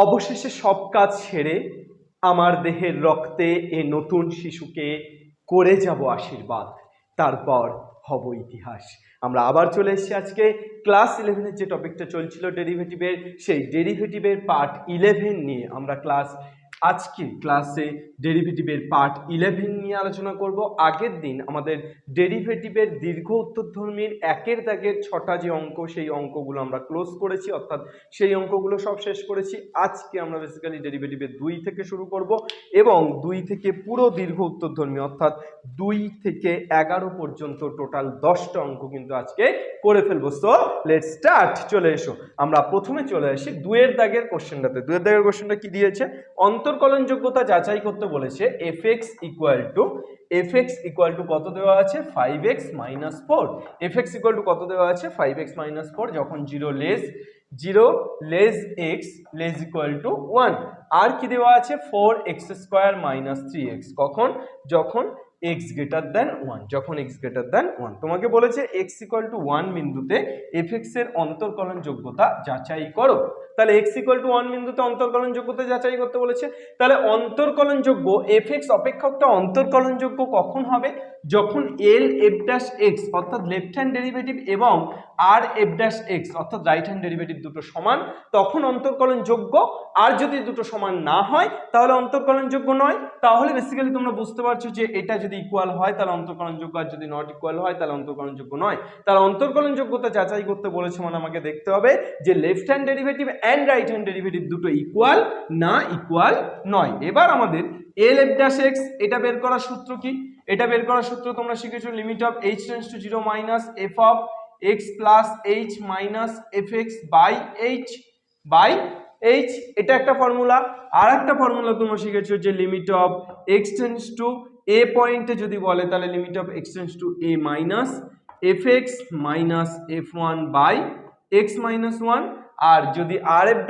অবশেষে সব কাজ সেরে আমার দেহের রক্তে এ নতুন শিশুকে করে যাব আশীর্বাদ, তারপর হব ইতিহাস। আমরা আবার চলে এসেছি আজকে ক্লাস 11-এর যে টপিকটা চলছিল ডেরিভেটিভের, সেই ডেরিভেটিভের পার্ট 11 নিয়ে আমরা আজকে ক্লাসে ডেরিভেটিভের পার্ট 11 নিয়ে আলোচনা করব। আগের দিন আমাদের ডেরিভেটিভের দীর্ঘ উত্তরধর্মীর একের দাগের 6টা যে অঙ্ক, সেই অঙ্কগুলো আমরা ক্লোজ করেছি, অর্থাৎ সেই অঙ্কগুলো সব শেষ করেছি। আজকে আমরা বেসিক্যালি ডেরিভেটিভের 2 থেকে শুরু করব এবং 2 থেকে পুরো দীর্ঘ উত্তরধর্মী অর্থাৎ 2 থেকে 11 পর্যন্ত টোটাল 10টা অঙ্ক কিন্তু আজকে করে ফেলবো। So let's start. চলে এসো, আমরা প্রথমে চলে আসি 2 এর দাগের কোশ্চেনটাতে। 2 এর দাগের কোশ্চেনটা কি দিয়েছে? অন্তর্কলনযোগ্যতা যাচাই করতে বলেছে। fx ইকুয়াল টু কত দেওয়া আছে? 5x - 4। fx ইকুয়াল টু কত দেওয়া আছে? 5x - 4 যখন 0 less x less equal to 1। আর কি দেওয়া আছে? 4x² - 3x কখন? যখন x গ্রেটার দেন 1, যখন x গ্রেটার দেন 1। তোমাকে বলেছে x ইকুয়াল টু 1 বিন্দুতে fx এর অন্তর্কলনযোগ্যতা যাচাই করো। তাহলে x ইকুয়াল টু 1 বিন্দুতে অন্তর্কলনযোগ্যতা যাচাই করতে বলেছে। তাহলে অন্তর্কলনযোগ্য fx অপেক্ষকটা অন্তর্কলনযোগ্য কখন হবে? যখন LF' অর্থাৎ লেফট হ্যান্ড ডেরিভেটিভ এবং RF' অর্থাৎ রাইট হ্যান্ড ডেরিভেটিভ দুটো সমান, তখন অন্তর্কলনযোগ্য। আর যদি দুটো সমান না হয় তাহলে অন্তর্কলনযোগ্য নয়। তাহলে বেসিক্যালি তোমরা বুঝতে পারছো যে এটা যদি ইকুয়াল হয় তাহলে অন্তর্কলনযোগ্য, আর যদি নট ইকুয়াল হয় তাহলে অন্তর্কলনযোগ্য নয়। তাহলে অন্তর্কলনযোগ্যতা যাচাই করতে বলেছে মানে আমাকে দেখতে হবে যে left hand derivative and right hand derivative দুটো ইকুয়াল না ইকুয়াল নয়। এবার আমাদের LF' এটা বের করার সূত্র কি? এটা বের করার সূত্র তোমরা শিখেছো, limit of h tends to 0 minus f of x plus h minus fx by h। এটা একটা ফর্মুলা। আর একটা ফর্মুলা তোমরা শিখেছো যে limit of x tends to a পয়েন্টে যদি বলে তাহলে limit of x tends to a minus fx minus f1 by x minus 1। আর যদি RF'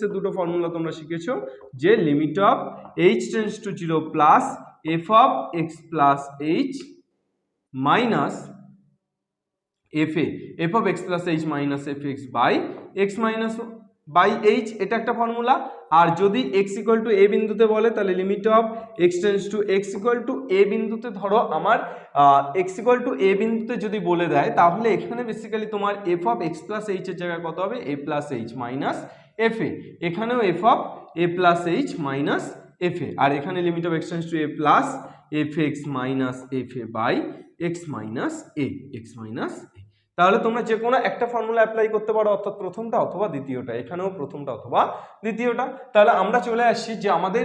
এর দুটো ফর্মুলা তোমরা শিখেছো যে limit of h tends to 0 plus f of x plus h minus f of x plus h minus fx by x minus by h। এটা একটা formula. আর যদি x ইকুয়াল টু a বিন্দুতে বলে তাহলে limit of x tends two x equal two a বিন্দুতে, ধরো আমার x equal two a বিন্দুতে যদি বলে দেয় তাহলে এখানে বেসিক্যালি তোমার f of x plus h এর জায়গায় কত হবে? a plus h minus fa। এখানেও f of a plus h minus fa। আর এখানে limit of x tends to a plus fx minus fa by x minus a। তাহলে তোমরা যে কোনো একটা ফর্মুলা অ্যাপ্লাই করতে পারো, অর্থাৎ প্রথমটা অথবা দ্বিতীয়টা। এখানেও প্রথমটা অথবা দ্বিতীয়টা। তাহলে আমরা চলে আসছি যে আমাদের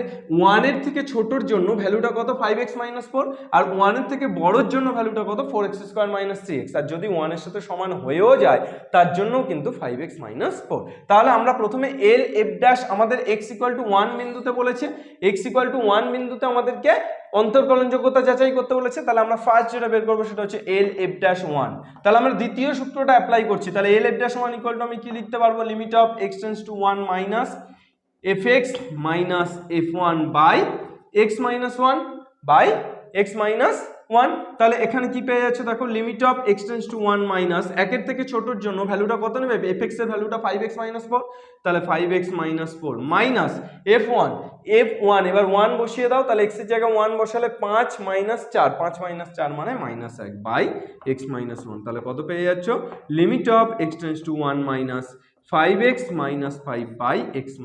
1 এর থেকে ছোটর জন্য ভ্যালুটা কত? 5x - 4। আর 1 এর থেকে বড়র জন্য ভ্যালুটা কত? 4x² - 3x। আর যদি 1 এর সাথে সমান হয়েও যায় তার জন্যও কিন্তু 5x - 4। তাহলে আমরা প্রথমে LF' আমাদের x ইকুয়াল টু 1 বিন্দুতে বলেছে। x ইকুয়াল টু 1 বিন্দুতে আমাদেরকে অন্তর্কলনযোগ্যতা যাচাই করতে বলেছে। তাহলে আমরা ফার্স্ট যেটা বের করবো সেটা হচ্ছে LF'1। তাহলে আমরা দ্বিতীয় সূত্রটা অ্যাপ্লাই করছি। তাহলে LF'1 ইকুয়াল টু আমি কি লিখতে পারবো? Limit of x tends to 1 minus fx minus f1 by x minus 1 by x minus 1। তাহলে এখানে কি পেয়ে যাচ্ছে দেখো, limit of x tends to 1 minus একের থেকে ছোটর জন্য ভ্যালুটা কত নেবে? fx এর ভ্যালুটা 5x - 4। তাহলে 5x - 4 মাইনাস f1 এবার 1 বসিয়ে দাও। তাহলে x এর জায়গায় 1 বসালে 5 - 4, 5 - 4 মানে -1 বাই x - 1। তাহলে কত পেয়ে যাচ্ছ? Limit of x tends to 1 minus 5x - 5 by x -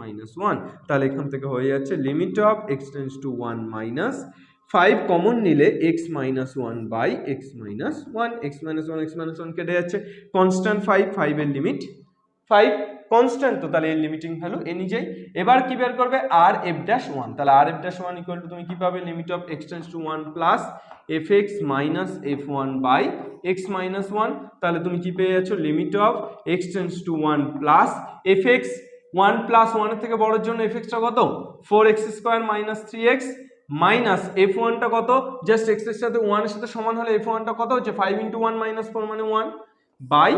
1। তাহলে এখান থেকে হয়ে যাচ্ছে limit of x tends to 1 minus 5 common নিলে x - 1 বাই x - 1। x - 1 কেটে যাচ্ছে। কনস্ট্যান্ট 5 এর লিমিট 5 কনস্ট্যান্ট, তো তাহলে এর লিমিটিং ভ্যালু এ নিজেই। এবার কি বের করবে? RF'1। তাহলে RF'1 ইকুয়াল টু তুমি কি পাবে? Limit of x tends to 1 plus fx minus f1 by x minus 1। তাহলে তুমি কি পেয়ে যাচ্ছ? Limit of x tends to 1 plus fx 1 plus 1 এর থেকে বড়র জন্য fxটা কত? 4x² মাইনাস 3x মাইনাস f1টা কত? জাস্ট x এর সাথে 1 এর সাথে সমান হলে f1টা কত হচ্ছে? 5 × 1 - 4 মানে 1 বাই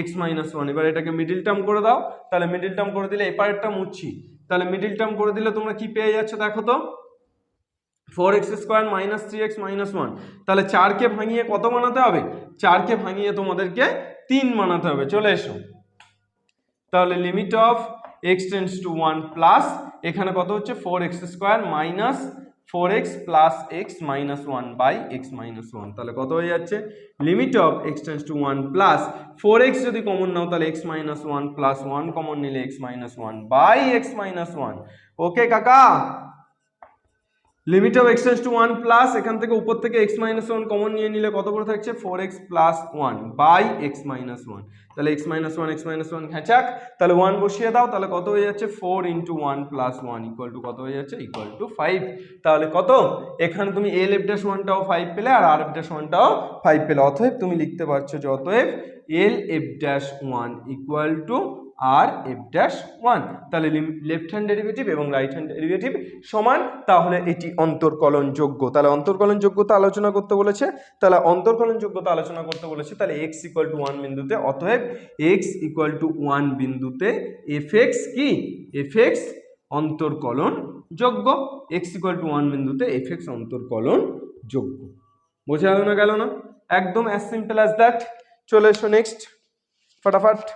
x - 1। এবার এটাকে মিডিল টার্ম করে দাও। তাহলে মিডিল টার্ম করে দিলে এপারেরটা মুছছি। তাহলে মিডিল টার্ম করে দিলে তোমরা কি পেয়ে যাচ্ছ দেখো তো? 4x² minus 3x minus 1। তাহলে 4 কে ভাঙিয়ে কত বানাতে হবে? 4 কে ভাঙিয়ে তোমাদেরকে 3 বানাতে হবে। চলে এসো। তাহলে limit of x tends to 1 plus এখানে কত হচ্ছে 4x square minus 4x plus x minus 1 by x minus 1, তাহলে কত হয়ে যাচ্ছে limit of x tends to 1 plus 4x যদি কমন নাও তাহলে এক্স মাইনাস 1 প্লাস 1 কমন নিলে x minus 1 by x minus 1। Okay কাকা, limit of x tends to 1 plus এখান থেকে উপর থেকে এক্স মাইনাস 1 কমন নিয়ে নিলে কত করে থাকছে 4x plus 1 by x minus 1, তাহলে এক্স মাইনাস 1 ঘেঁচাক, তাহলে 1 বসিয়ে দাও, তাহলে কত হয়ে যাচ্ছে 4 ইন্টু 1 প্লাস 1 ইকুয়াল টু কত হয়ে যাচ্ছে ইকুয়াল টু 5। তাহলে কত এখানে তুমি এল এফ ড্যাশ 1টাও 5 পেলে আর আর এফ ড্যাশ 1টাও 5 পেলে, অতএব তুমি লিখতে পারছো যে অতএব L F dash 1 equal to R F dash 1, তাহলে লেফট হ্যান্ড ডেরিভেটিভ এবং রাইট হ্যান্ড ডেরিভেটিভ সমান, তাহলে এটি অন্তর্কলনযোগ্য। তাহলে অন্তর্কলনযোগ্যতা আলোচনা করতে বলেছে, তাহলে অন্তর্কলনযোগ্যতা আলোচনা করতে বলেছে, তাহলে x ইকুয়াল টু 1 বিন্দুতে, অতএব x ইকুয়াল টু 1 বিন্দুতে fx কি fx অন্তর্কলনযোগ্য, x ইকুয়াল টু 1 বিন্দুতে fx অন্তর্কলনযোগ্য। বোঝা গেল না গেল না? একদম অ্যাজ সিম্পল অ্যাজ দ্যাট। চলে এসো নেক্সট ফটাফট।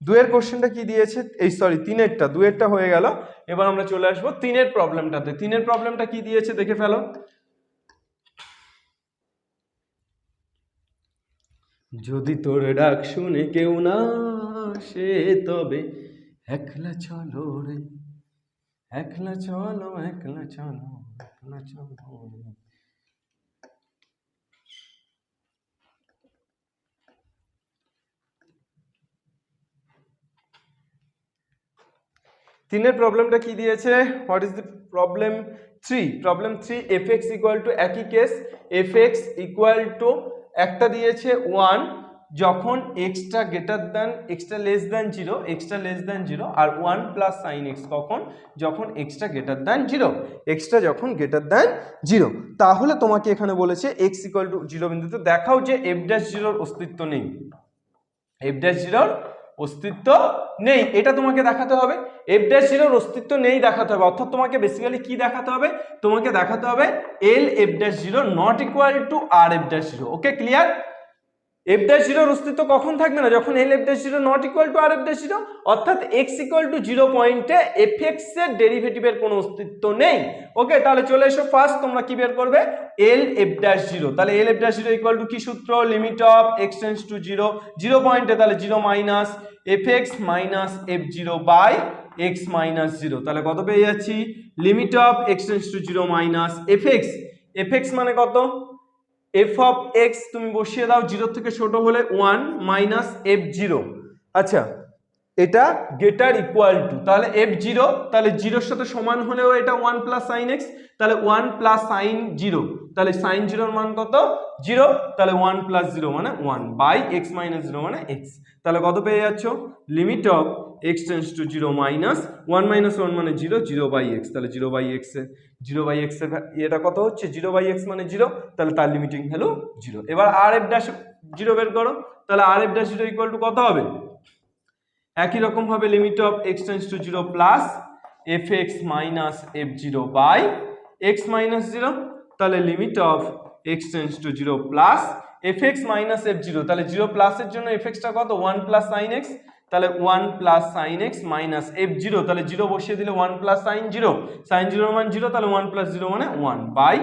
দুয়ের কোশ্চেনটা কি দিয়েছে, এই সরি তিনেরটা, দুয়েরটা হয়ে গেল, এবার আমরা চলে আসবো তিনের প্রবলেমটাতে। তিনের প্রবলেমটা কি দিয়েছে দেখে ফেলো। যদি তোর ডাক শুনে কেউ না আসে তবে একলা চলো রে, একলা চলো, একলা চলো, একলা চলো রে। তিনের প্রবলেমটা কি দিয়েছে, what is the problem 3? Problem 3 fx equal to একই কেস, fx ইকুয়াল টু একটা দিয়েছে 1 যখন extra greater than extra less than 0, extra less than 0, আর 1 প্লাস সাইন এক্স কখন, যখন এক্সটা গ্রেটার দ্যান 0, এক্সটা যখন গ্রেটার দ্যান 0। তাহলে তোমাকে এখানে বলেছে এক্স ইকুয়াল টু 0 বিন্দুতে দেখাও যে এফ ড্যাশ 0-র অস্তিত্ব নেই, এফ ড্যাশ 0-র অস্তিত্ব নেই, এটা তোমাকে দেখাতে হবে। এফ ড্যাশ 0-র অস্তিত্ব নেই দেখাতে হবে, অর্থাৎ তোমাকে বেসিক্যালি কি দেখাতে হবে, তোমাকে দেখাতে হবে L F dash 0 not equal to R F dash 0। Okay clear? F dash 0-র অস্তিত্ব কখন থাকবে না, যখন L F dash 0 not equal to R F dash 0, অর্থাৎ এক্স ইকুয়াল টু 0 পয়েন্টে এফএক্স এর ডেরিভেটিভের কোনো অস্তিত্ব নেই। ওকে, তাহলে চলে এসো ফার্স্ট তোমরা কি বের করবে, এল এফ ড্যাশ 0, তাহলে L F dash 0 equal to কি সূত্র, limit of x tends to 0, 0 পয়েন্টে তাহলে 0 minus f x minus F 0 by x minus 0, তাহলে কত পেয়ে যাচ্ছি, limit of x tends to 0 minus f x, f x মানে কত, এফ অফ এক্স তুমি বসিয়ে দাও, 0 থেকে ছোট হলে 1 মাইনাস এফ 0, আচ্ছা এটা গ্রেটার ইকুয়াল টু, তাহলে এফ 0 তাহলে 0-র সাথে সমান হলেও এটা 1 প্লাস সাইন এক্স, তাহলে 1 প্লাস সাইন 0, তাহলে সাইন 0-র মান কত 0, তাহলে 1 প্লাস 0 মানে 1 বাই এক্স মাইনাস 0 মানে এক্স, তাহলে কত পেয়ে যাচ্ছ, limit of x tends to 0 minus 1 minus 1 মানে 0, 0 বাই এক্স, তাহলে 0 বাই এক্স এর এটা কত হচ্ছে 0 বাই এক্স মানে 0, তাহলে তার লিমিটিং ভ্যালু 0। এবার আর এফ ড্যাশ 0 বের করো, তাহলে R F dash 0 equal to কত হবে, একই রকম ভাবে limit of x tends to 0 plus f x minus F 0 by x minus 0, তাহলে limit of x tends to 0 plus f x minus F 0, তাহলে 0 প্লাসের জন্য এফ এক্সটা কত 1 প্লাস সাইন এক্স, তাহলে 1 plus sine x minus F 0, তাহলে 0 বসিয়ে দিলে 1 plus sign 0, sign 0 মান 0, তাহলে 1 প্লাস 0 মানে 1 বাই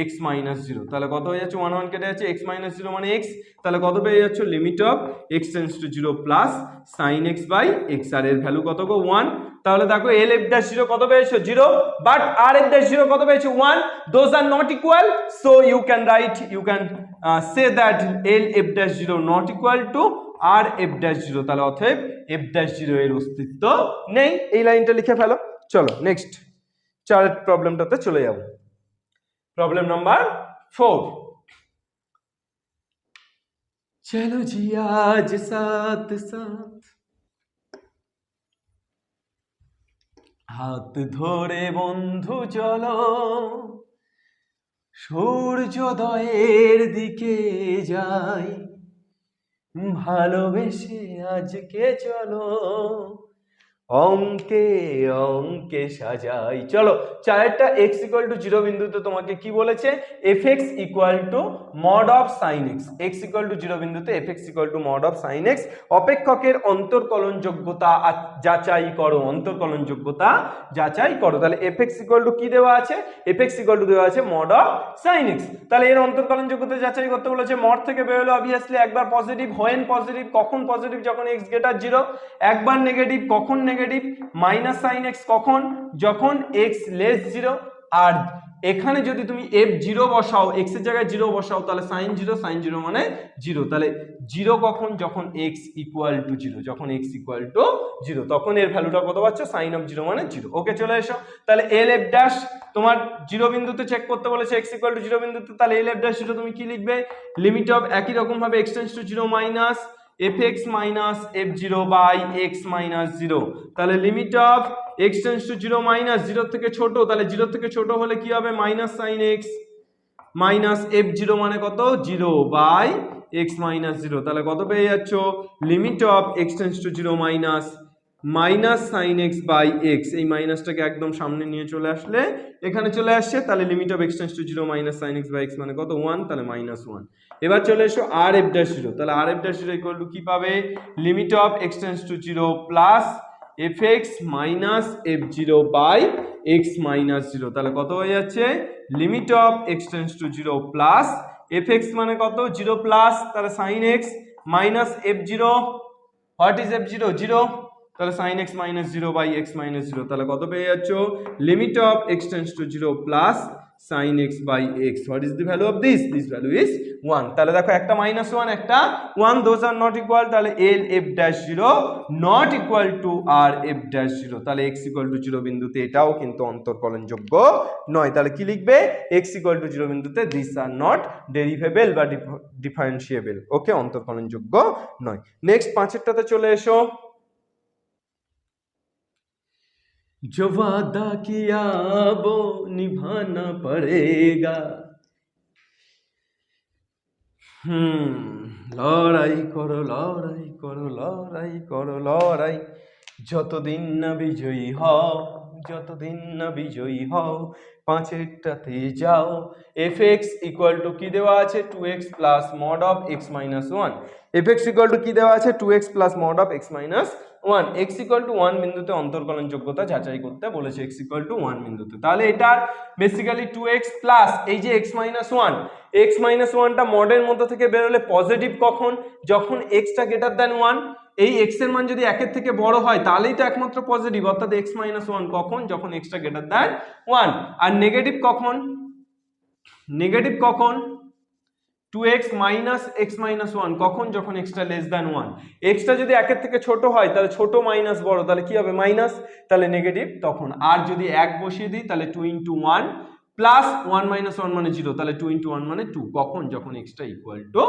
এক্স মাইনাস 0, তাহলে কত হয়ে যাচ্ছে 1 1 কেটে যাচ্ছে, এক্স মাইনাস 0 মানে এক্স, তাহলে কত পেয়ে যাচ্ছ, limit of x tends to 0 plus sine x by x, আর এর ভ্যালু কত গো 1, তাহলে দেখো এল এফ ড্যাশ 0 কত পেয়েছো 0, বাট আর এফ ড্যাশ 0 কত পেয়েছো 1, those are not equal, so you can write, you can say that L F dash 0 not equal to R F dash 0, তাহলে অতএব এফ ড্যাশ 0 এর অস্তিত্ব নেই, এই লাইনটা লিখে ফেলো। চলো নেক্সট চারের প্রবলেমটাতে চলে যাব। प्रॉब्लम नंबर 4, चलो जी आज साथ साथ हाथ धरे बंधु चलो सूर्योदयेर दिके जाई भालोबेशे आजके चलो অঙ্কে অঙ্কে সাজাই। চলো চারেরটা x ইকুয়াল টু 0 বিন্দুতে তোমাকে কি বলেছে, fx equal to mod of sign x, x equal two 0 বিন্দুতে fx equal to mod of sign x, অপেক্ষকের অন্তর্কলনযোগ্যতা যাচাই করো, অন্তর্কলনযোগ্যতা যাচাই করো। তাহলে fx ইকুয়াল টু কি দেওয়া আছে, fx ইকুয়াল টু দেওয়া আছে মড অফ সাইন x। তাহলে এর অন্তর্কলনযোগ্যতা যাচাই করতে বলেছে, মড থেকে বের হলো অবভিয়াসলি একবার পজিটিভ, হোয়েন পজিটিভ, কখন পজিটিভ, যখন x গ্রেটার 0, একবার নেগেটিভ, কখন নেগেটিভ, মাইনাস সাইন x কখন, যখন x লেস 0, আর এখানে যদি তুমি f0 বসাও, x এর জায়গায় 0 বসাও, তাহলে sin 0, sin 0 মানে 0, তাহলে 0 কখন, যখন x ইকুয়াল টু 0, যখন x ইকুয়াল টু 0, তখন এর ভ্যালুটা কত পাচ্ছ, sin অফ 0 মানে 0। ওকে চলে এসো, তাহলে এল এফ ড্যাশ তোমার 0 বিন্দুতে চেক করতে বলেছে, x ইকুয়াল টু 0 বিন্দুতে, তাহলে এল এফ ড্যাশ তুমি কি লিখবে, লিমিট অফ একই রকম ভাবে x tends to 0 minus fx minus f0 by x minus 0, তাহলে limit of x tends to 0 minus 0 থেকে ছোট, তাহলে 0 থেকে ছোট হলে কি হবে, minus sine x minus f0 মানে কত, 0 বাই x মাইনাস 0, তাহলে কত পেয়ে যাচ্ছ, limit of x tends to 0 minus minus sine x by x, এই মাইনাসটাকে একদম সামনে নিয়ে চলে আসলে এখানে চলে আসছে, তাহলে limit of x tends to 0 minus sine x by x মানে কত, 1, তাহলে মাইনাস 1। এবার চলে এসো আর এফ ড্যাশ 0, তাহলে R F dash 0 equal to কি পাবে, limit of x tends to 0 plus fx minus f0 by x minus 0, তাহলে কত হয়ে যাচ্ছে, limit of x tends to 0 plus fx মানে কত, 0 প্লাস, তাহলে sin x minus f0, what is f0, 0, তাহলে sin x minus 0 by x minus 0, তাহলে কত পেয়ে যাচ্ছ, limit of x tends to 0 plus sin x by x, what is the value of this, this value is 1। তাহলে দেখো একটা minus 1 একটা 1, those are not equal, তাহলে l f dash 0 not equal to r f dash 0, তাহলে x equal to 0 বিন্দুতে এটাও কিন্তু অন্তর্কলনযোগ্য নয়, তাহলে কি লিখবে, x equal to 0 বিন্দুতে these are not derivable বা differentiable, ওকে, অন্তর্কলনযোগ্য নয়। নেক্সট পাঁচেরটাতে চলে এসো, जो वादा किया वो निभाना पड़ेगा, লড়াই করো লড়াই করো লড়াই করো লড়াই, যতদিন না বিজয়ী হও, যতদিন না বিজয়ী হও, পাঁচেরটাতে যাও। fx ইকুয়াল টু কি দেওয়া আছে, 2x plus mod of x minus 1, fx equal to কি দেওয়া আছে, 2x plus mod of x minus 1, x equal two 1 বিন্দুতে অন্তর্কলনযোগ্যতা যাচাই করতে বলেছে, x ইকুয়াল টু 1 বিন্দুতে, তাহলে এটার বেসিক্যালি 2x প্লাস এই যে x মাইনাস 1, x মাইনাস 1টা মডের মধ্যে থেকে বেরোলে পজিটিভ কখন, যখন x টা গ্রেটার দ্যান 1, এই x এর মান যদি 1 এর থেকে বড় হয় তাহলেই তো একমাত্র পজিটিভ, অর্থাৎ x মাইনাস 1 কখন, যখন x টা গ্রেটার দ্যান 1, আর নেগেটিভ কখন, নেগেটিভ কখন, 2x মাইনাস x মাইনাস 1 কখন, যখন x টা লেস দ্যান 1, x টা যদি 1 এর থেকে ছোট হয় তাহলে ছোট মাইনাস বড়, তাহলে কি হবে, মাইনাস, তাহলে নেগেটিভ তখন, আর যদি 1 বসিয়ে দিই তাহলে 2 into 1 প্লাস 1 মাইনাস 1 মানে 0, তাহলে 2 into 1 মানে 2, কখন, যখন x টা ইকুয়াল টু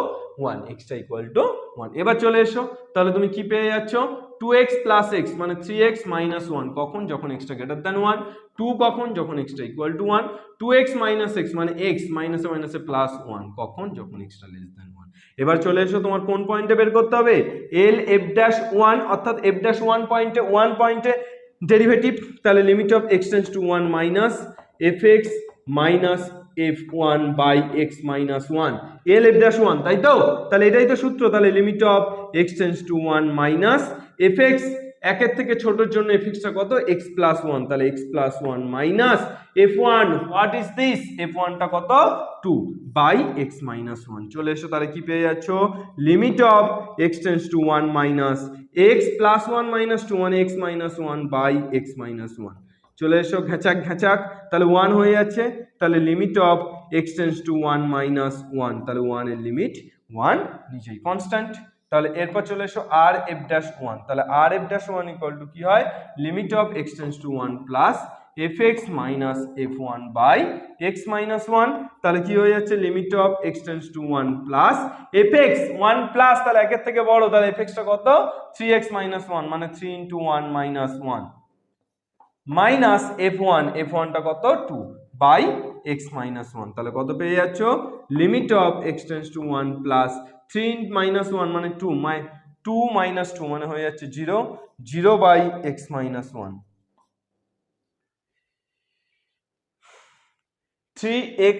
1, x টা ইকুয়াল টু 1। এবার চলে এসো, তাহলে তুমি কি পেয়ে যাচ্ছ, 2x প্লাস x মানে 3x মাইনাস 1 কখন, যখন x টা গ্রেটার দ্যান 1, 2 কখন, যখন x টা equal to 1, 2x minus x মানে x মাইনাসে মাইনাসে প্লাস 1 কখন, যখন x টা লেস দ্যান 1। এবার চলে এসো, তোমার কোন পয়েন্টে বের করতে হবে, l f dash 1, অর্থাৎ f dash 1 পয়েন্টে ডেরিভেটিভ, তাহলে limit of x tends to 1 minus fx minus f1 by x minus 1, l f dash 1, তাই তো, তাহলে এটাই তো সূত্র, তাহলে limit of x tends to 1 minus fx, একের থেকে ছোটর জন্য fx টা কত, x প্লাস 1, তাহলে x plus 1 minus f1, what is this, f1 টা কত, 2 বাই x মাইনাস 1। চলে এসো, তাহলে কি পেয়ে যাচ্ছ, limit of x tends to 1 minus x plus 1 minus 2 মানে x minus 1 by x minus 1। চলে এসো, ঘেঁচাক ঘেঁচাক, তাহলে 1 হয়ে যাচ্ছে, তাহলে limit of x tends to 1 minus 1, তাহলে 1 এর লিমিট 1 নিজেই কনস্ট্যান্ট। তাহলে এরপর চলে এসো আর এফ ড্যাশ 1, তাহলে R F dash 1 equal to কি হয়, limit of x tends to 1 plus fx minus f1 by x minus 1, তাহলে কি হয়ে যাচ্ছে, limit of x tends to 1 plus fx 1 plus, তাহলে একের থেকে বড়, তাহলে fx টা কত, 3x মাইনাস 1 মানে 3 into 1 মাইনাস 1 মাইনাস f1 টা কত, 2 বাই x মাইনাস 1, তাহলে কত পেয়ে যাচ্ছ, limit of x tends to 1 plus 3 minus 1 মানে 2 2 মাইনাস 2 মানে হয়ে যাচ্ছে 0, 0 by x minus 1, 3x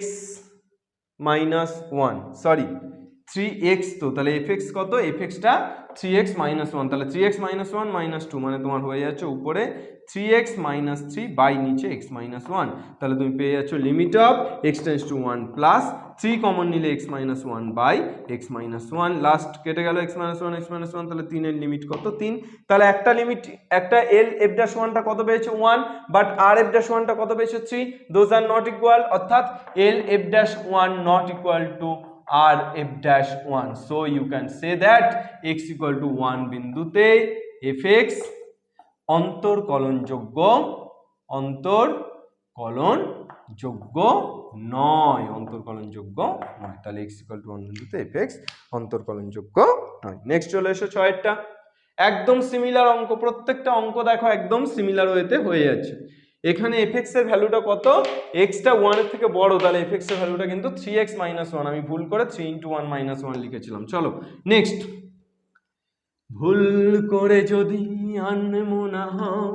minus 1, sorry 3x, তো তাহলে fx কত, fxটা 3x মাইনাস 1, তাহলে 3x মাইনাস 1 মাইনাস 2 মানে তোমার হয়ে যাচ্ছে উপরে 3x মাইনাস 3 বাই নিচে x মাইনাস 1, তাহলে তুমি পেয়ে যাচ্ছ limit of x tends to 1 plus 3 common নিলে x minus 1 by x minus 1, last কেটে গেল x মাইনাস 1 x মাইনাস 1, তাহলে 3 এর লিমিট কত 3, তাহলে একটা লিমিট একটা l f ড্যাশ 1 টা কত পেয়েছে 1, বাট r f ড্যাশ 1 টা কত পেয়েছে 3, দোজ আর নট ইকুয়াল, অর্থাৎ l f dash 1 not equal two r f dash 1, so you can say that x equal to 1 বিন্দুতে fx অন্তর্কলনযোগ্য নয়, অন্তর্কলনযোগ্য নয়, তাহলে x equal to 1 বিন্দুতে fx অন্তর্কলনযোগ্য নয়। নেক্সট চলে এসো 6 একদম সিমিলার অঙ্ক, প্রত্যেকটা অঙ্ক দেখো একদম সিমিলার ওয়েতে হয়ে যাচ্ছে। এখানে fx এর ভ্যালুটা কত, x টা 1 এর থেকে বড়, তাহলে fx এর ভ্যালুটা কিন্তু 3x মাইনাস 1, আমি ভুল করে 3 ইন্টু 1 মাইনাস 1 লিখেছিলাম। চলো নেক্সট, ভুল করে যদি আনমনা হও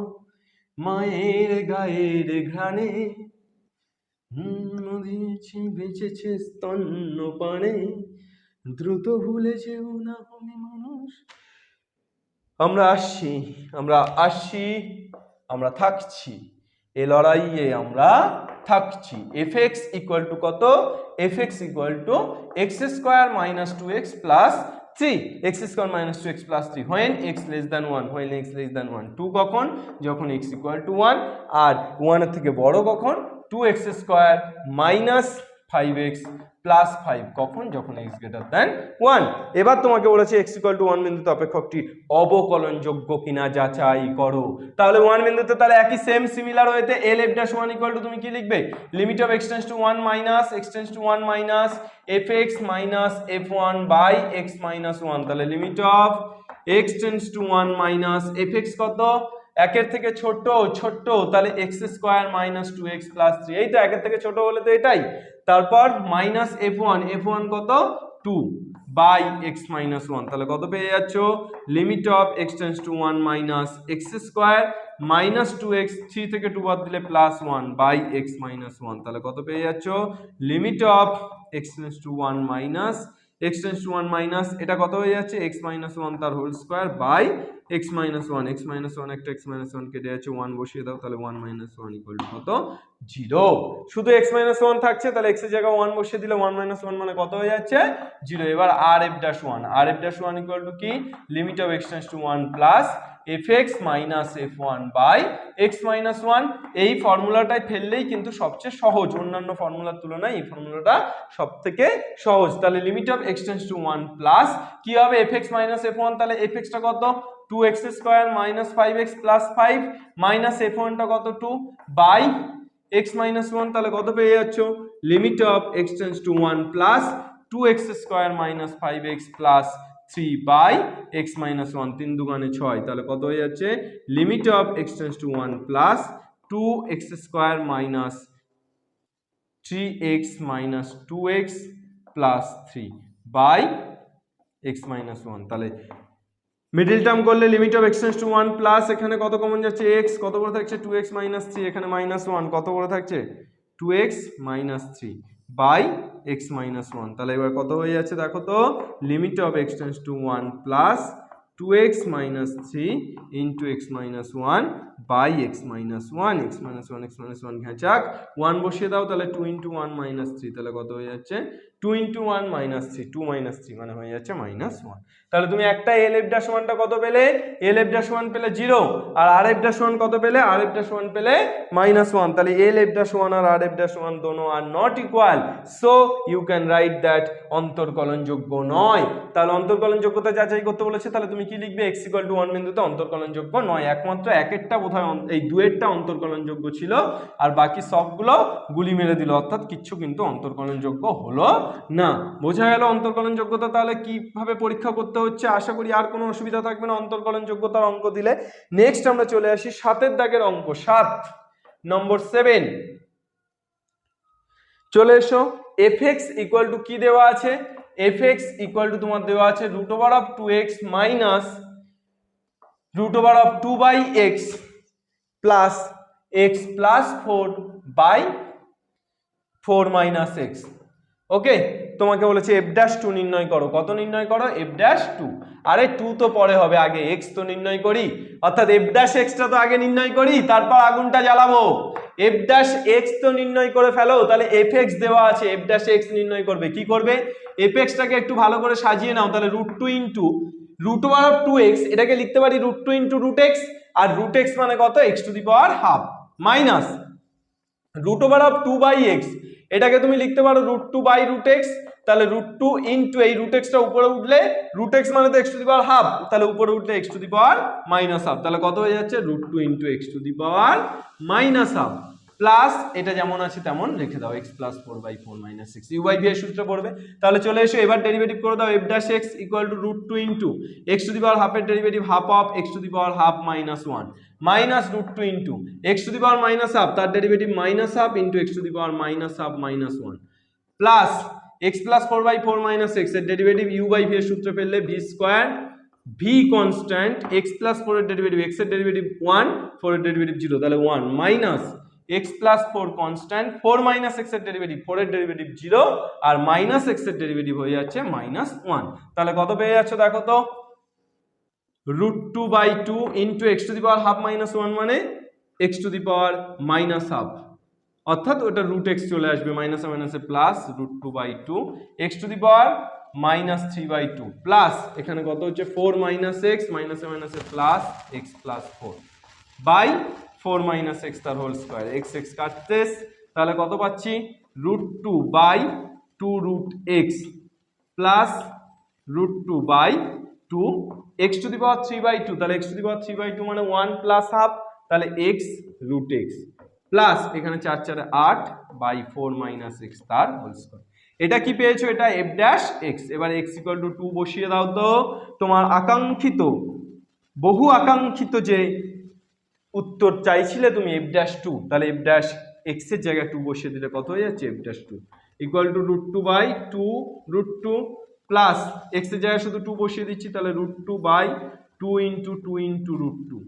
মায়ের গায়ের ঘ্রাণে, দিয়েছি বেঁচেছে স্তন্যপানে, দ্রুত ভুলে যেও না হবে মানুষ। আমরা আসছি, আমরা থাকছি, এ লড়াইয়ে আমরা থাকছি। fx ইকুয়াল টু কত, fx equal to x square minus 2x plus 3, x square minus 2x plus 3 when x less than 1, when x less than 1, 2 কখন, যখন x ইকুয়াল টু 1, আর 1 এর থেকে বড় কখন, 2x square minus 5x plus 5 কখন, যখন x greater than 1। এবার তোমাকে বলেছে x ইকুয়াল টু 1 বিন্দুতে অপেক্ষকটি অবকলনযোগ্য কিনা যাচাই করো। তাহলে 1 বিন্দুতে তাহলে একই সেম সিমিলার ওয়েতে l f dash 1 equal to তুমি কি লিখবে, limit of x tends to 1 minus x tends to 1 minus fx minus f1 by x minus 1, তাহলে limit of x tends to 1 minus fx কত, একের থেকে ছোট, তাহলে x square minus 2x plus 3, এই তো একের থেকে ছোট বলে তো এটাই, তারপর মাইনাস f1 কত 2 বাই x মাইনাস 1, তাহলে কত পেয়ে যাচ্ছ, limit of x tends to 1 minus x square minus 2x, 3 থেকে 2 বাদ দিলে প্লাস 1 বাই x মাইনাস 1, তাহলে কত পেয়ে যাচ্ছ, limit of x tends to 1 minus x tends to 1 minus এটা কত হয়ে যাচ্ছে, x মাইনাস 1 তার whole square by x minus 1, x minus 1 একটা x মাইনাস 1 কেটে যাচ্ছে, 1 বসিয়ে দাও, তাহলে 1 মাইনাস 1 ইকুয়াল টু কত 0, শুধু x মাইনাস 1 থাকছে, তাহলে x এর জায়গায় 1 বসিয়ে দিলে 1 মাইনাস 1 মানে কত হয়ে যাচ্ছে 0। এবার r f dash 1 equal to কি, limit of x tends to 1 plus fx minus f1 by x minus 1, এই ফর্মুলাটাই ফেললেই কিন্তু সবচেয়ে সহজ, অন্যান্য ফর্মুলার তুলনায় এই ফর্মুলাটা সবথেকে সহজ। তাহলে limit of x tends to 1 plus কি হবে fx মাইনাস f1, তাহলে fx টা কত 2x square minus 5x plus 5 minus f1 টা কত 2 বাই x মাইনাস 1, তাহলে কত পেয়ে যাচ্ছ, limit of x tends to 1 plus 2x square minus 5x plus 3 by x minus 1, 3 দুগুণে 6, তাহলে কত হয়ে যাচ্ছে, limit of x tends to 1 plus 2x square minus 3x minus 2x plus 3 by x minus 1, তাহলে মিডল টার্ম করলে limit of x tends to 1 plus এখানে কত common যাচ্ছে, x কত করে থাকছে 2x মাইনাস 3, এখানে মাইনাস 1 কত করে থাকছে 2x minus 3 by x minus 1, তাহলে এবার কত হয়ে যাচ্ছে দেখো তো, limit of x tends to 1 plus 2x minus 3 into x minus 1 by x minus 1, x minus 1 ঘেঁচাক 1 বসিয়ে দাও, তাহলে 2 ইন্টু 1 মাইনাস 3, তাহলে কত হয়ে যাচ্ছে 2 ইন্টু 1 মাইনাস 3, 2 মাইনাস 3 মানে হয়ে যাচ্ছে মাইনাস 1। তাহলে তুমি একটা l f dash 1 টা কত পেলে, l f dash 1 পেলে 0, আর r f dash 1 কত পেলে, r f dash 1 পেলে মাইনাস 1, তাহলে l f dash 1 আর r f dash 1 দোনো আর not equal, so you can write that অন্তর্কলনযোগ্য নয়। তাহলে অন্তর্কলনযোগ্যতা যাচাই করতে বলেছে, তাহলে তুমি কি লিখবে, x ইকুয়াল টু 1 বিন্দুতে অন্তর্কলনযোগ্য নয়, একমাত্র একেরটা বোধহয় এই দুয়েরটা অন্তর্কলনযোগ্য ছিল, আর বাকি সবগুলো গুলি মেরে দিল, অর্থাৎ কিচ্ছু কিন্তু অন্তর্কলনযোগ্য হলো না। বোঝা গেল অন্তর্কলনযোগ্যতা তাহলে কিভাবে পরীক্ষা করতে হচ্ছে, আশা করি আর কোনো অসুবিধা থাকবে না অন্তর্কলনযোগ্যতার অঙ্ক দিলে। নেক্সট আমরা চলে আসি 7 দাগের অঙ্ক, 7 নম্বর 7 চলে এসো। fx ইকুয়াল টু কি দেওয়া আছে, এফ এক্স ইকুয়াল টু তোমার দেওয়া আছে root over of 2x minus root over of 2/x plus x plus 4/4 minus x. Okay, তোমাকে বলেছে f ড্যাশ 2 নির্ণয় করো। কত নির্ণয় করো? f dash 2। আরে 2 তো পরে হবে, আগে x তো নির্ণয় করি, অর্থাৎ f ড্যাশ x টা তো আগে নির্ণয় করি, তারপর আগুনটা জ্বালাবো। f ড্যাশ x তো নির্ণয় করে ফেলো, তাহলে fx দেওয়া আছে, f ড্যাশ x নির্ণয় করবে। কি করবে? fx টাকে একটু ভালো করে সাজিয়ে নাও, তাহলে √2 into root over of 2x, এটাকে লিখতে পারি √2 ইনটু √x, আর √x মানে কত? x to the power half minus root over of 2/x, এটাকে তুমি লিখতে পারো √2/√x, তাহলে √2 ইনটু এই √x টা উপরে উঠলে √x মানে তো x to the power half, তাহলে উপরে উঠলে x to the power minus half, তাহলে কত হয়ে যাচ্ছে? √2 into x to the power minus half plus এটা যেমন আছে তেমন রেখে দাও, x প্লাস 4/4 মাইনাস 6 u/v এর সূত্র পড়বে। তাহলে চলে এসো, এবার ডেরিভেটিভ করে দাও, f dash x equal to √2 into x to the power হাফের derivative half of x to the power half minus 1 minus √2 into x to the power minus half, তার derivative minus half into x to the power minus half minus 1 plus x plus 4/4 minus 6 এর derivative u/v এর সূত্রে ফেললে v square, v constant, x plus 4 এর derivative, x এর derivative 1, 4 এর derivative 0, তাহলে 1 minus x plus 4 constant, 4 minus x এর derivative, 4 এর ডেরিভেটিভ 0, আর মাইনাস x এর ডেরিভেটিভ হয়ে যাচ্ছে মাইনাস 1। তাহলে কত পেয়ে যাচ্ছ দেখো তো? √2/2 into x to the power half minus 1 মানে x to the power minus half, অর্থাৎ ওটা √x চলে আসবে, মাইনাসে মাইনাসে plus √2/2 x to the power minus 3/2 plus এখানে কত হচ্ছে 4 মাইনাস x, মাইনাসে মাইনাসে plus x plus 4 by 4 minus x তার হোল স্কয়ার, x x কাটতেস, তাহলে কত পাচ্ছি? √2/2√x plus √2/2 x to the power 3/2, তাহলে x টু দি পাওয়ার 3/2 মানে 1 প্লাস হাফ, তাহলে x √x প্লাস এখানে 4 4 8 বাই 4 মাইনাস x তার হোল স্কয়ার। এটা কি পেয়েছো? এটা f ড্যাশ x। এবার x ইকুয়াল টু 2 বসিয়ে দাও তো, তোমার আকাঙ্ক্ষিত, বহু আকাঙ্ক্ষিত যে উত্তর চাইছিলে তুমি f ড্যাশ 2, তাহলে f ড্যাশ x এর জায়গায় 2 বসিয়ে দিলে কত হয়ে যাচ্ছে? f dash 2 equal to √2/2 √2 plus x এর জায়গায় শুধু 2 বসিয়ে দিচ্ছি, তাহলে √2/2 ইনটু 2 ইনটু √2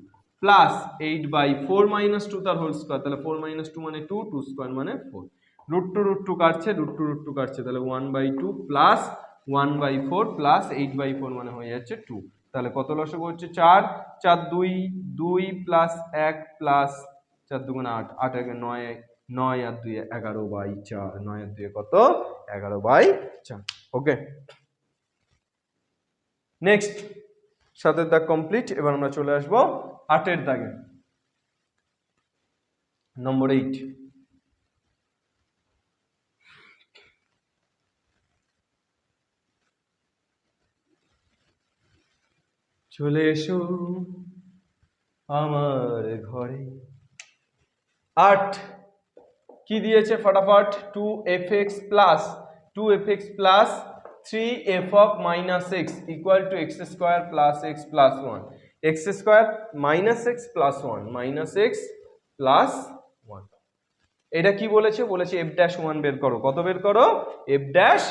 প্লাস 8/4 মাইনাস 2 তার হোল স্কয়ার, তাহলে 4 মাইনাস 2 মানে 2, 2 স্কয়ার মানে 4, √2 কাটছে, √2 কাটছে, তাহলে 1/2 প্লাস 1/4 প্লাস 8/4 মানে হয়ে যাচ্ছে 2। তাহলে কত লসগু হচ্ছে? 4 4 2 2 প্লাস 1 প্লাস 4 2 8 8 1 9 9 আর 2 11/4, 9 আর 2 কত? 11/4। ওকে, নেক্সট 7 এর দাগ কমপ্লিট। এবার আমরা চলে আসব 8 এর দাগে, নম্বর 8। চলে এসো আমার ঘরে। 8 কি দিয়েছে ফটাফট? 2fx plus 2fx plus 3f of minus x equal two x square plus x plus 1, x square minus x plus 1 minus x plus 1। এটা কি বলেছে? বলেছে f ড্যাশ 1 বের করো। কত বের করো? f dash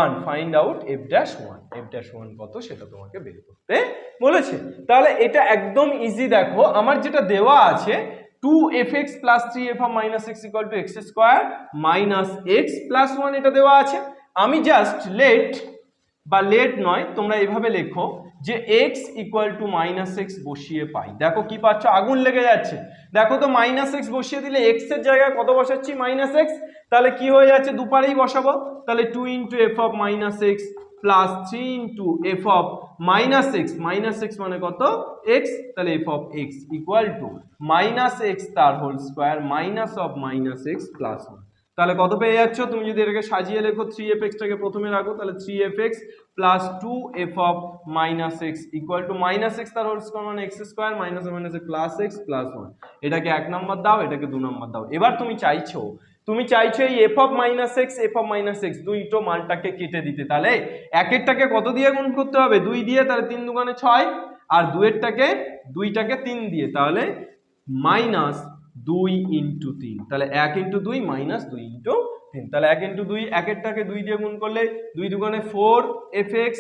1, find out f dash 1। f dash 1 কত সেটা তোমাকে বের করতে বলেছে। তাহলে এটা একদম ইজি। দেখো আমার যেটা দেওয়া আছে 2fx plus 3f of minus x equal two x square minus x plus 1 এটা দেওয়া আছে। আমি জাস্ট লেট নয়, তোমরা এভাবে লেখো যে x equal to minus x বসিয়ে পাই। দেখো কি পাচ্ছ? আগুন লেগে যাচ্ছে। দেখো তো মাইনাস এক্স বসিয়ে দিলে x এর জায়গায় কত বসাচ্ছি? Minus x. তাহলে কি হয়ে যাচ্ছে? দুপারেই বসাবো। তাহলে 2 into f of minus x plus 3 into f of minus x, minus x মানে কত? এক্স। তাহলে f of x equal to minus x তার whole square minus of minus x plus 1। তাহলে কত পেয়ে যাচ্ছ? তুমি যদি এটাকে সাজিয়ে লেখো 3fx টাকে প্রথমে রাখো, তাহলে 3fx plus 2f of minus x equal to minus x তার হোল স্কোয়ার মানে এক্স স্কোয়ার মাইনাস মাইনাসে প্লাস এক্স প্লাস 1। এটাকে 1 নম্বর দাও, এটাকে 2 নম্বর দাও। এবার তুমি চাইছো এই এফ অফ মাইনাস এক্স দুইটো মানটাকে কেটে দিতে। তাহলে একেরটাকে কত দিয়ে গুণ করতে হবে? 2 দিয়ে। তাহলে 3 দুগুণে 6, আর দুইটাকে 3 দিয়ে, তাহলে মাইনাস 2 ইন্টু 3, তাহলে 1 ইন্টু 2 মাইনাস 2 ইন্টু 3, তাহলে 1 ইন্টু 2, একেরটাকে 2 দিয়ে গুণ করলে 2 দুগুণে 4 fx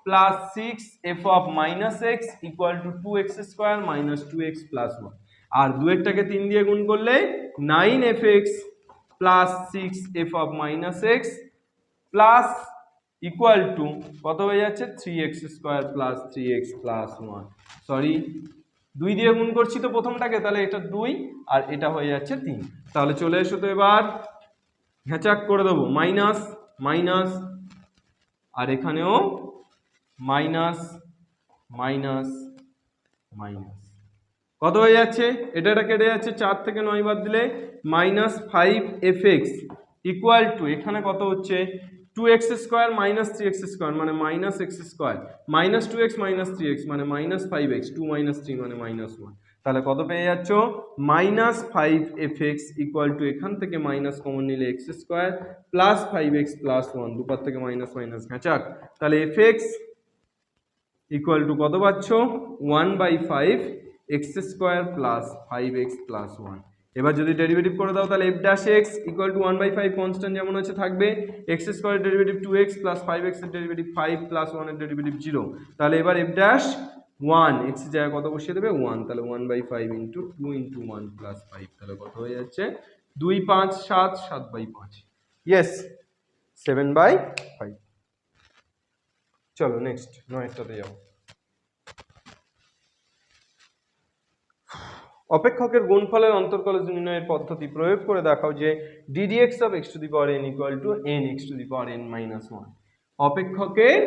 plus 6 f of minus x equal two 2x square minus 2x plus 1, আর 2 এরটাকে 3 দিয়ে গুণ করলে 9fx plus 6 f of minus x plus equal to কত হয়ে যাচ্ছে 3x square plus 3x plus 1, sorry 2 দিয়ে গুণ করছি তো প্রথমটাকে, তাহলে এটা 2 আর এটা হয়ে যাচ্ছে 3, তাহলে চলে এসো তো এবার ঘেঁচাক করে দেবো মাইনাস মাইনাস, আর এখানেও মাইনাস মাইনাস মাইনাস, কত হয়ে যাচ্ছে এটা কেটে যাচ্ছে, 4 থেকে 9 বাদ দিলে মাইনাস 5fx ইকুয়াল টু এখানে কত হচ্ছে 2x square minus 3x square মানে minus x square minus 2x minus 3x মানে মাইনাস 5x, 2 মাইনাস 3 মানে মাইনাস 1, তাহলে কত পেয়ে যাচ্ছ মাইনাস 5fx ইকুয়াল টু এখান থেকে মাইনাস কমন নিলে x square plus 5x plus 1, দুপার থেকে মাইনাস মাইনাস ঘাঁচাক, তাহলে fx ইকুয়াল টু কত পাচ্ছ 1/5 x square plus 5x plus 1, এবার যদি ডেরিভেটিভ করে দাও তাহলে f dash x equal two 1/5 constant যেমন আছে থাকবে, x স্কোয়ারের ডেরিভেটিভ 2x প্লাস 5x এর ডেরিভেটিভ 5 প্লাস 1 এর ডেরিভেটিভ 0, তাহলে এবার f ড্যাশ 1 x এর জায়গায় কত বসিয়ে দেবে 1, তাহলে 1/5 ইন্টু 2 ইন্টু 1 প্লাস 5, তাহলে কত হয়ে যাচ্ছে 2 5 7 7/5, ইয়েস 7/5। চলো নেক্সট 9টাতে যাও। অপেক্ষকের গুণফলের অন্তর্কলজ নির্ণয়ের পদ্ধতি প্রয়োগ করে দেখাও যে ddx of x to the power n equal to nx to the power n minus 1, অপেক্ষকের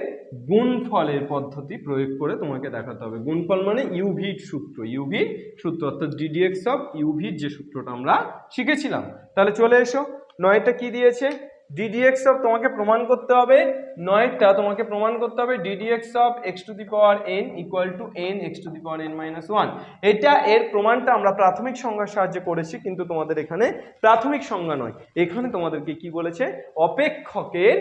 গুণফলের পদ্ধতি প্রয়োগ করে তোমাকে দেখাতে হবে। গুণফল মানে ইউভির সূত্র, ইউভির সূত্র অর্থাৎ ddx of ইউভির যে সূত্রটা আমরা শিখেছিলাম। তাহলে চলে এসো, 9টা কি দিয়েছে ddx of, তোমাকে প্রমাণ করতে হবে 9টা তোমাকে প্রমাণ করতে হবে ddx of x to the power n equal to n x to the power n minus 1, এটা এর প্রমাণটা আমরা প্রাথমিক সংজ্ঞার সাহায্যে করেছি, কিন্তু তোমাদের এখানে প্রাথমিক সংজ্ঞা নয়, এখানে তোমাদেরকে কি বলেছে অপেক্ষকের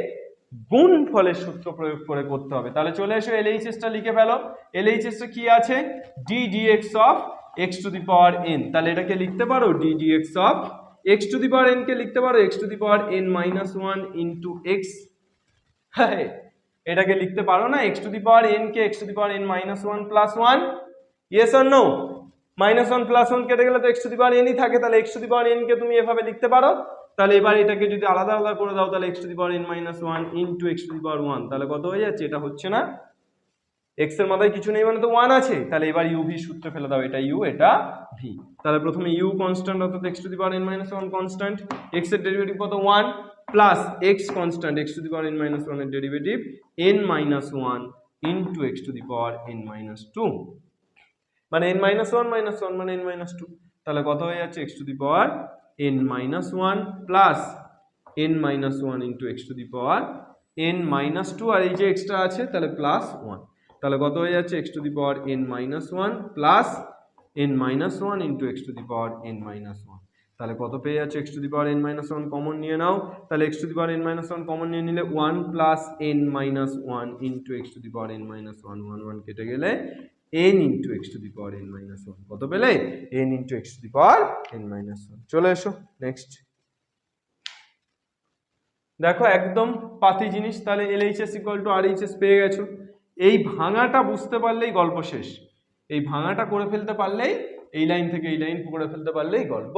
গুণফলের সূত্র প্রয়োগ করে করতে হবে। তাহলে চলে এসো LHSটা লিখে ফেলো, LHS কি আছে ddx of x to the power n, তাহলে এটাকে লিখতে পারো ddx of x to the power n কে লিখতে পারো x to the power n minus 1 into x, হ্যাঁ এটাকে লিখতে পারো না x to the power n K x to the power n minus 1 plus 1, yes or no, minus 1 plus 1 কেটে গেলে তো x to the power n ই থাকে, তাহলে x to the power n কে তুমি এভাবে লিখতে পারো। তাহলে এবার এটাকে যদি আলাদা আলাদা করে দাও তাহলে x to the power n minus 1 into x to the power 1, তাহলে কত হয়ে যাচ্ছে এটা হচ্ছে না, x এর মাথায় কিছু নেই মানে তো 1 আছে, তাহলে এবার u v সূত্র ফেলে দাও, এটা u এটা v, তাহলে প্রথমে u কনস্ট্যান্ট অর্থাৎ x to the power n minus 1 constant, x এর ডেরিভেটিভ কত 1 plus x constant x to the power n minus 1 এর derivative n minus 1 into x to the power n minus 2, মানে n minus 1 minus 1 মানে n minus 2, তাহলে কত হয়ে যাচ্ছে x to the power n minus 1 plus n minus 1 into x to the power n minus 2, আর এই যে extra আছে তাহলে প্লাস 1, তাহলে কত হয়ে যাচ্ছে x to the power n minus 1 plus n minus 1 into x to the power n minus 1, তাহলে কত পেয়ে যাচ্ছে x to the power n minus 1 common নিয়ে নাও, তাহলে x to the power n minus 1 common নিয়ে নিলে 1 plus n minus 1 into x to the power n minus 1, 1 1 কেটে গেলে n into x to the power n minus 1, কত পেলে n into x to the power n minus 1। চলে এসো next, দেখো একদম পাতি জিনিস, তাহলে LHS equal to RHS পেয়ে গেছো, এই ভাঙাটা বুঝতে পারলেই গল্প শেষ, এই ভাঙাটা করে ফেলতে পারলেই এই লাইন থেকে এই লাইন করে ফেলতে পারলেই গল্প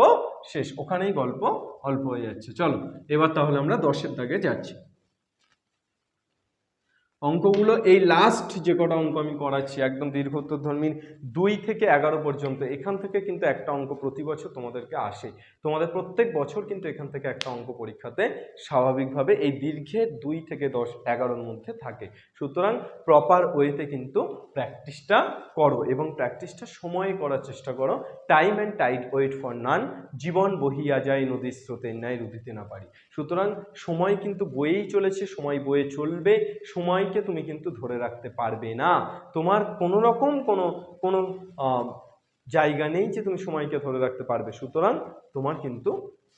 শেষ, ওখানেই গল্প অল্প হয়ে যাচ্ছে। চলো এবার তাহলে আমরা 10এর দাগে যাচ্ছি, অঙ্কগুলো এই লাস্ট যে কটা অঙ্ক আমি করাচ্ছি একদম দীর্ঘোত্তরধর্মীর 2 থেকে 11 পর্যন্ত, এখান থেকে কিন্তু একটা অঙ্ক প্রতি বছর তোমাদেরকে আসে, তোমাদের প্রত্যেক বছর কিন্তু এখান থেকে একটা অঙ্ক পরীক্ষাতে স্বাভাবিকভাবে এই দীর্ঘের 2 থেকে 10 11-র মধ্যে থাকে, সুতরাং প্রপার ওয়েতে কিন্তু প্র্যাকটিসটা করো এবং প্র্যাকটিসটা সময়ে করার চেষ্টা করো, time and tide wait for none, জীবন বহিয়া যায় নদীর স্রোতের ন্যায় রুধিতে না পারি, সুতরাং সময় কিন্তু বয়েই চলেছে, সময় বয়ে চলবে, সময় তুমি কিন্তু ধরে রাখতে পারবে না, তোমার কোনো রকম কোনো জায়গা নেই যে তুমি সময়কে ধরে রাখতে পারবে। সুতরাং তোমার কিন্তু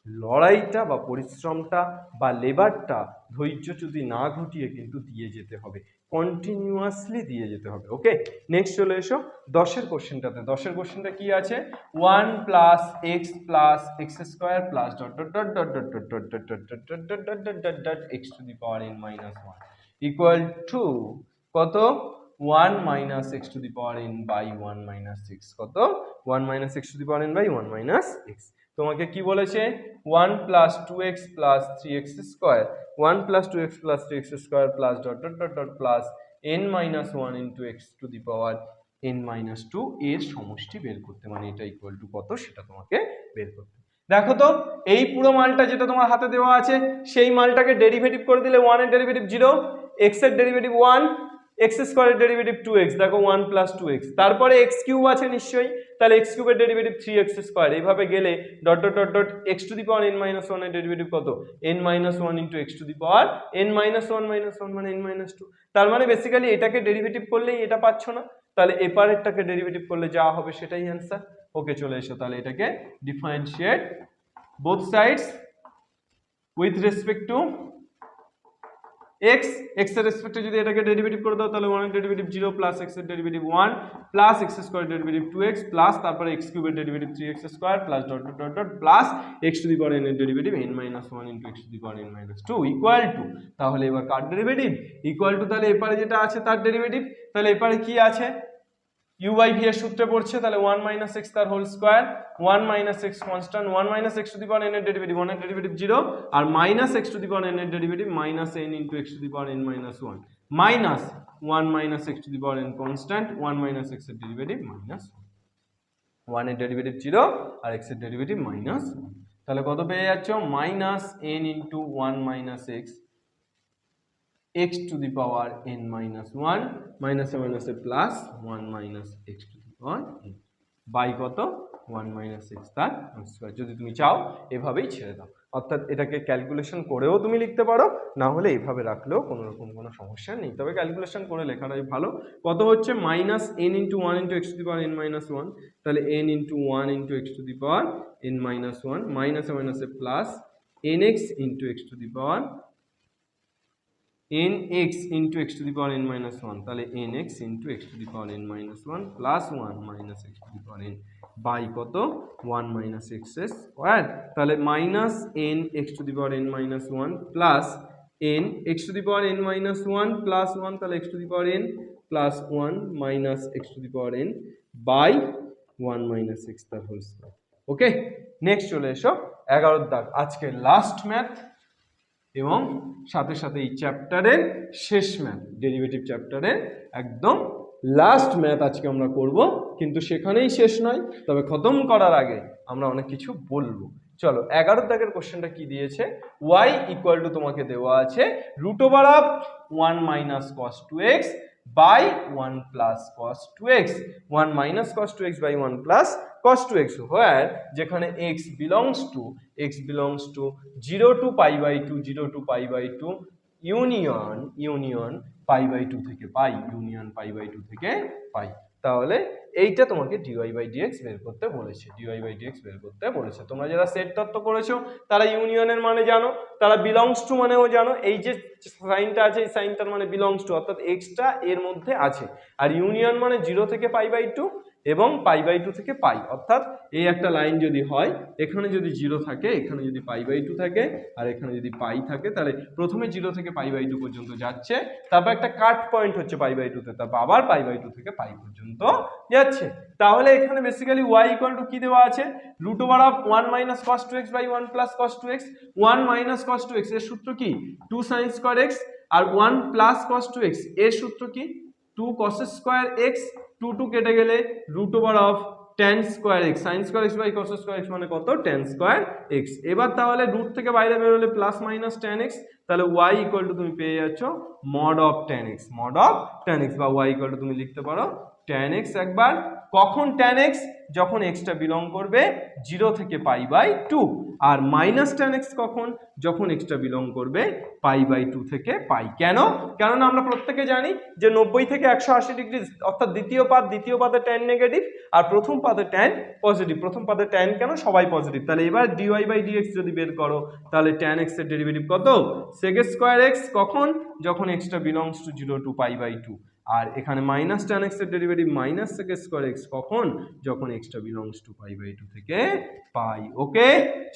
লড়াইটা বা পরিশ্রমটা বা লেবারটা ধৈর্য যদি না ঘটিয়ে কিন্তু দিয়ে যেতে হবে, কন্টিনিউয়াসলি দিয়ে যেতে হবে। ওকে, নেক্সট চলে এসো 10-এর কোশ্চেনটাতে। 10-এর কোশ্চেনটা কি আছে? 1 plus x plus x square plus dot dot dot dot dot dot dot dot dot dot dot dot dot dot dot dot x two the power n minus 1 equal to কত? 1 minus x to the power n by 1 minus 6 কত? 1 minus x to the power n by 1 minus x। তোমাকে কি বলেছে? 1 plus 2x plus 3x square 1 plus 2x plus 3x square plus dot dot dot dot plus n minus 1 into x to the power n minus 2 এর সমষ্টি বের করতে, মানে এটা equal to কত সেটা তোমাকে বের করতে। দেখো তো এই পুরো মানটা যেটা তোমার হাতে দেওয়া আছে সেই মানটাকে ডেরিভেটিভ করে দিলে 1 এর ডেরিভেটিভ 0, x এর ডেরিভেটিভ 1, x স্কয়ারের ডেরিভেটিভ 2x, দেখো 1 প্লাস 2x, তারপরে x কিউব আছে নিশ্চয়ই, তাহলে x কিউবের ডেরিভেটিভ 3x স্কয়ার। এইভাবে গেলে dot dot dot dot x to the power n minus 1 এর ডেরিভেটিভ কত? n minus 1 into x to the power n minus 1 minus 1 মানে n মাইনাস 2। তার মানে বেসিক্যালি এটাকে ডেরিভেটিভ করলেই এটা পাচ্ছ না, তাহলে এপারেরটাকে ডেরিভেটিভ করলে যা হবে সেটাই অ্যান্সার। ওকে, চলে এসো তাহলে এটাকে differentiate both sides with respect to x, x এর রেসপেক্টে যদি এটাকে ডেরিভেটিভ করে দাও তাহলে 1 এর ডেরিভেটিভ 0 প্লাস x এর derivative 1 plus x square derivative 2x plus তারপরে x কিউবের derivative 3x square plus dot dot dot dot plus x to the power n এর derivative n minus 1 into x to the power n minus 2 equal to, তাহলে এবার কার derivative? Equal to, তাহলে এপারে যেটা আছে তার ডেরিভেটিভ। তাহলে এপারে কি আছে? u by v এর সূত্রে পড়ছে, তাহলে 1 minus x তার whole square, 1 minus x constant, 1 minus x to the power n এর ডেরিভেটিভ 1 এর ডেরিভেটিভ 0 আর minus x to the power n এর derivative minus n into x to the power n minus 1 minus 1 minus x to the power n constant, 1 minus x এর derivative minus 1 এর derivative 0 আর x এর derivative minus 1। তাহলে কত পেয়ে যাচ্ছ? Minus n into 1 minus x to the power n minus 1 minus a minus a plus 1 minus x to the power n by কত? 1 minus x তার স্কয়ার। যদি তুমি চাও এভাবেই ছেড়ে দাও, অর্থাৎ এটাকে ক্যালকুলেশন করেও তুমি লিখতে পারো, না হলে এইভাবে রাখলেও কোনো রকম কোনো সমস্যা নেই, তবে ক্যালকুলেশন করে লেখাটাই ভালো। কত হচ্ছে? Minus n into 1 into x to the power n minus 1, তাহলে n into 1 into x to the power n minus 1 minus a minus a plus nx into x to the power nx into x to the power n minus 1, তাহলে nx into x to the power n minus 1 plus 1 minus x to the power n by কত? 1 minus x square, তাহলে minus n x to the power n minus 1 plus n x to the power n minus 1 plus 1, তাহলে x to the power n plus 1 minus x to the power n by 1 minus x তার whole square. ওকে, next চলে এসো 11 দাগ, আজকে last math এবং সাথে সাথে এই চ্যাপ্টারের শেষ ম্যাথ, ডেরিভেটিভ চ্যাপ্টারের একদম লাস্ট ম্যাথ আজকে আমরা করব, কিন্তু সেখানেই শেষ নয়, তবে খতম করার আগে আমরা অনেক কিছু বলবো। চলো 11 দাগের কোশ্চেনটা কি দিয়েছে? y ইকুয়াল টু তোমাকে দেওয়া আছে root over of 1 minus cos 2x by 1 plus cos 2x, 1 minus cos 2x by 1 plus cos 2x, where যেখানে x belongs to 0 to pi by 2, 0 to pi by 2 union pi by 2 থেকে pi, union pi by 2 থেকে pi, তাহলে এইটা তোমাকে dy by dx বের করতে বলেছে, dy by dx বের করতে বলেছে। তোমরা যারা সেট তত্ত্ব করেছো তারা ইউনিয়নের মানে জানো, তারা বিলংস টু মানেও জানো, এই যে সাইনটা আছে এই সাইনটার মানে বিলংস টু, অর্থাৎ এক্সটা এর মধ্যে আছে, আর ইউনিয়ন মানে 0 থেকে পাই বাই 2 এবং পাই বাই 2 থেকে পাই, অর্থাৎ এই একটা লাইন যদি হয়, এখানে যদি 0 থাকে, এখানে যদি পাই বাই 2 থাকে, আর এখানে যদি পাই থাকে, তাহলে প্রথমে 0 থেকে পাই বাই 2 পর্যন্ত যাচ্ছে, তারপর একটা কাট পয়েন্ট হচ্ছে পাই বাই 2 তে, তারপর আবার পাই বাই 2 থেকে পাই পর্যন্ত যাচ্ছে। তাহলে এখানে বেসিক্যালি y ইকুয়াল টু কি দেওয়া আছে? Root over of 1 minus cos 2x by 1 plus cos 2x, 1 minus cos 2x এর সূত্র কি? 2 sin স্কয়ার x, আর 1 প্লাস cos 2x এর সূত্র কি? 2 cos স্কয়ার x, 2 কেটে গেলে root over of tan square x, sin square x by cos square x মানে কত? tan square x। এবার তাহলে রুট থেকে বাইরে বের হলে প্লাস মাইনাস tan x, তাহলে y ইকুয়াল টু তুমি পেয়ে যাচ্ছ mod of tan x, mod of tan x, বা y ইকুয়াল টু তুমি লিখতে পারো tan x একবার কখন tan x, যখন এক্সটা বিলং করবে 0 থেকে π/2, আর মাইনাস tan x কখন, যখন এক্সটা বিলং করবে π/2 থেকে π। কেন? কেননা আমরা প্রত্যেকে জানি যে 90 থেকে 180 ডিগ্রি অর্থাৎ দ্বিতীয় পাদে tan নেগেটিভ আর প্রথম পাদে tan পজিটিভ। প্রথম পাদে tan কেন? সবাই পজিটিভ। তাহলে এবার dy/dx যদি বের করো তাহলে tan x এর ডেরিভেটিভ কত? sec² x, কখন? যখন এক্সটা বিলংস টু 0 to π/2, আর এখানে মাইনাস tan x এর ডেরিভেটিভ মাইনাস sec² x, কখন? যখন এক্সটা বিলংস টু π/2 থেকে π। ওকে,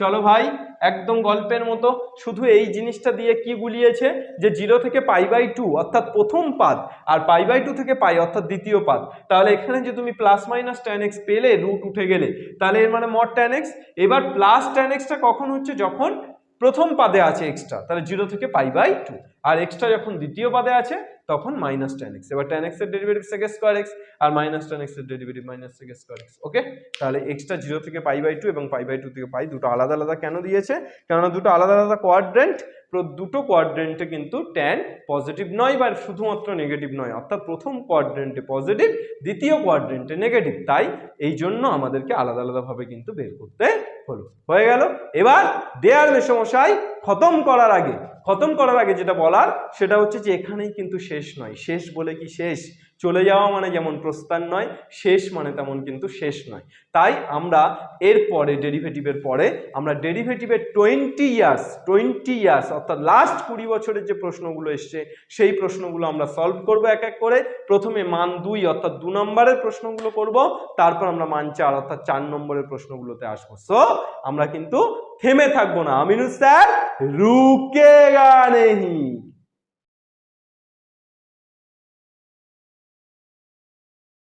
চলো ভাই একদম গল্পের মতো। শুধু এই জিনিসটা দিয়ে কি গুলিয়েছে যে 0 থেকে π/2 অর্থাৎ প্রথম পাদ, আর π/2 থেকে π অর্থাৎ দ্বিতীয় পাদ। তাহলে এখানে যে তুমি প্লাস মাইনাস tan x পেলে, রুট উঠে গেলে, তাহলে এর মানে মড tan x। এবার প্লাস tan x টা কখন হচ্ছে? যখন প্রথম পাদে আছে এক্সটা, তাহলে 0 থেকে π/2, আর এক্সটা যখন দ্বিতীয় পাদে আছে তখন মাইনাস tan x। এবার tan x এর ডেরিভেটিভ sec² x, আর মাইনাস tan x এর ডেরিভেটিভ মাইনাস sec² x। ওকে, তাহলে এক্সটা 0 থেকে π/2 এবং π/2 থেকে π দুটো আলাদা আলাদা কেন দিয়েছে? কেননা দুটো আলাদা আলাদা কোয়াড্রেন্ট, দুটো কোয়াড্রেন্টে কিন্তু tan পজিটিভ নয় বা শুধুমাত্র নেগেটিভ নয়, অর্থাৎ প্রথম কোয়াড্রেন্টে পজিটিভ, দ্বিতীয় কোয়াড্রেন্টে নেগেটিভ। তাই এই জন্য আমাদেরকে আলাদা আলাদা ভাবে কিন্তু বের করতে হলো। হয়ে গেল। এবার দেয়ার মেশামশাই খতম করার আগে যেটা বলার সেটা হচ্ছে যে এখানেই কিন্তু শেষ নয়। শেষ বলে কি শেষ? চলে যাওয়া মানে যেমন প্রস্থান নয়, শেষ মানে তেমন কিন্তু শেষ নয়। তাই আমরা এর পরে ডেরিভেটিভের পরে আমরা ডেরিভেটিভের 20 ইয়ার্স অর্থাৎ লাস্ট 20 বছরের যে প্রশ্নগুলো এসছে সেই প্রশ্নগুলো আমরা সলভ করব এক এক করে। প্রথমে মান 2 অর্থাৎ 2 নম্বরের প্রশ্নগুলো করব, তারপর আমরা মান 4 অর্থাৎ 4 নম্বরের প্রশ্নগুলোতে আসবো। সো আমরা কিন্তু থেমে থাকবো না। আমিনুল স্যার রুকেগা নেহি।